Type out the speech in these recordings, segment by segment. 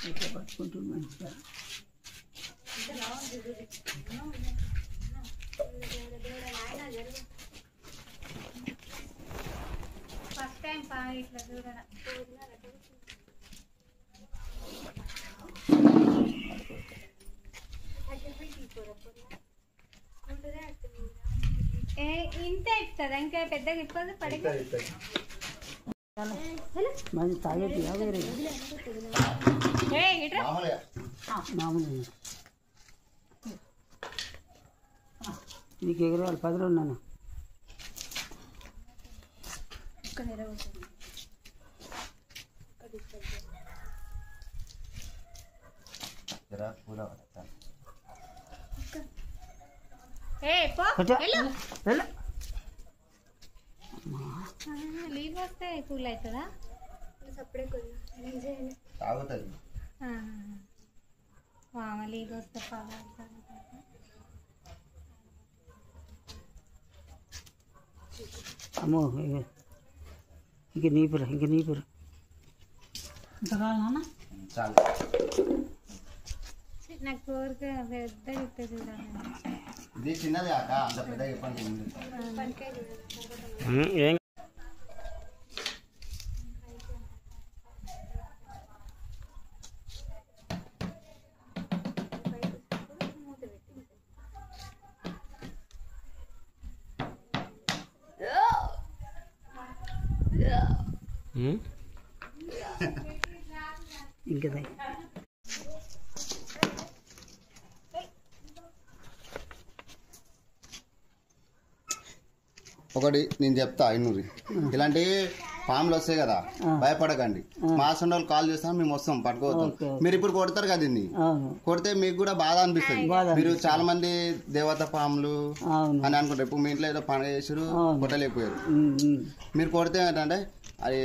ఇట్లా పట్టుకుంటుంది మంచిగా. ఫస్ట్ టైం ఇట్లా చూడడం. ఇంత ఇస్తుందా? ఇంకా పెద్దగా ఇప్పదు పడిగా మంచి తాగేది వేరే మామూలు నీకు ఎగరవాలి 10 ఉన్నాను. లీవ్ వస్తే కూల్ అవుతుందా? లీవ్ వస్తే అమ్మో ఇంక నీపురా ఇంతకాలన్నా నాకు కోరిక పెద్దగా ఇస్తే చూడాలి. ఇది చిన్నది కాక అంత పెద్దగా చెప్పండి. ఇంకా ఒకటి నేను చెప్తా ఇన్నూరి ఇలాంటి పాములు వస్తాయి కదా, భయపడకండి. మా సొంత కాల్ చేస్తాను, మేము వస్తాం పట్టుకోవద్దాం. మీరు ఇప్పుడు కొడతారు కదా, దీన్ని కొడితే మీకు కూడా బాధ అనిపిస్తుంది. మీరు చాలా మంది దేవత పాములు అని అనుకుంటారు. ఇప్పుడు మీ ఇంట్లో ఏదో పండుగ చేసారు, కొట్టలేకపోయారు. మీరు కొడితే ఏంటంటే అది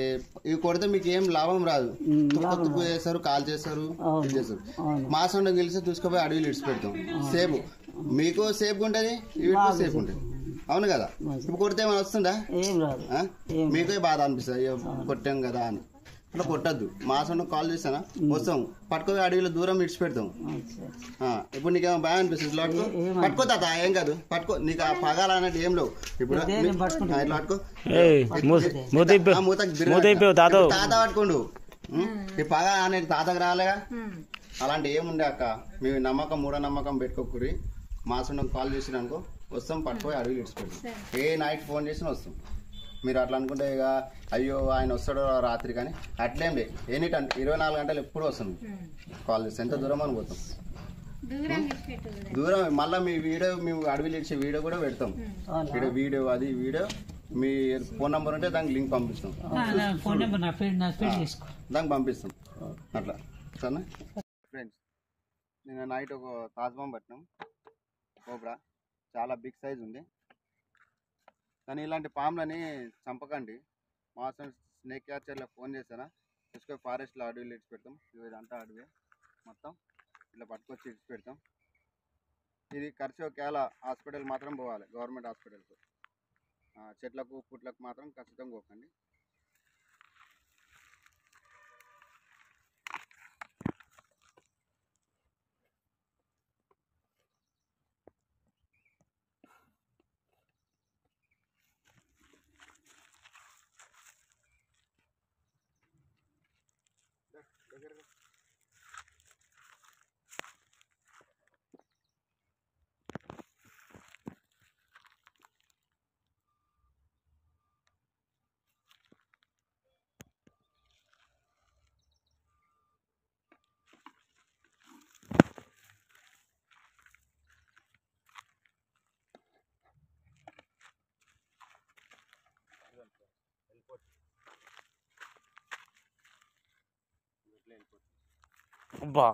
ఇవి కొడితే మీకు ఏం లాభం రాదు. తుక్కు చేస్తారు, కాల్ చేస్తారు, చేస్తారు. మా సొంత గెలిచి తీసుకుపోయి అడవిలు ఇడిచి పెడతాం. సేఫ్, మీకు సేఫ్గా ఉంటుంది, వీటికి సేఫ్ ఉంటుంది. అవును కదా? ఇప్పుడు కొడితే ఏమైనా వస్తుందా? మీకే బాధ అనిపిస్తుంది, కొట్టాం కదా అని. అట్లా కొట్టద్దు. మా సొంత కాల్ చేస్తానా, వస్తాం పట్టుకొని అడవిలో దూరం ఇడిచి పెడతాం. ఇప్పుడు నీకేమో బాగా అనిపిస్తుంది, ఇట్లా పట్టుకో తాత, ఏం కాదు పట్టుకో. నీకు ఆ పగాలన్నట్టు ఏం లేవు. ఇప్పుడు ఇట్లా పట్టుకో, తాత పట్టుకోండు. ఈ పగ అనేది తాతకు రాలేగా. అలాంటి ఏముండే అక్క, మీ నమ్మకం మూఢనమ్మకం పెట్టుకోకూరి. మా సొంత కాల్ చేసిరనుకో వస్తాం, పట్టుకొని అడవిలు ఇడిచిపెడతాం. ఏ నైట్ ఫోన్ చేసినా వస్తాం. మీరు అట్లా అనుకుంటే ఇక అయ్యో ఆయన వస్తాడో రాత్రి, కానీ అట్లేం లేదు. ఎనీ టైం 24 గంటలు ఎప్పుడు వస్తాం కాల్ చేస్తాం. ఎంత దూరం అని పోతాం, దూరం. మళ్ళీ మీ వీడియో, మేము అడవిలు ఇచ్చే వీడియో కూడా పెడతాం. వీడియో అది వీడియో మీ ఫోన్ నెంబర్ ఉంటే దానికి లింక్ పంపిస్తాం, దానికి పంపిస్తాం. అట్లా సరేనా ఫ్రెండ్స్? నేను నైట్ ఒక తాజ్బాం పట్టినాం, కోబ్రా చాలా బిగ్ సైజ్ ఉంది. కానీ ఇలాంటి పాములని చంపకండి. మా స్నేక్ క్యాచర్లో ఫోన్ చేశారా, తీసుకొని ఫారెస్ట్లో అడవిలో ఇడిచి పెడతాం. ఇదంతా అడవి మొత్తం ఇట్లా పట్టుకొచ్చి ఇడిచి పెడతాం. ఇది ఖర్చు ఒకవేళ హాస్పిటల్ మాత్రం పోవాలి, గవర్నమెంట్ హాస్పిటల్కు. చెట్లకు పుట్లకు మాత్రం ఖచ్చితంగా పోకండి. అబ్బా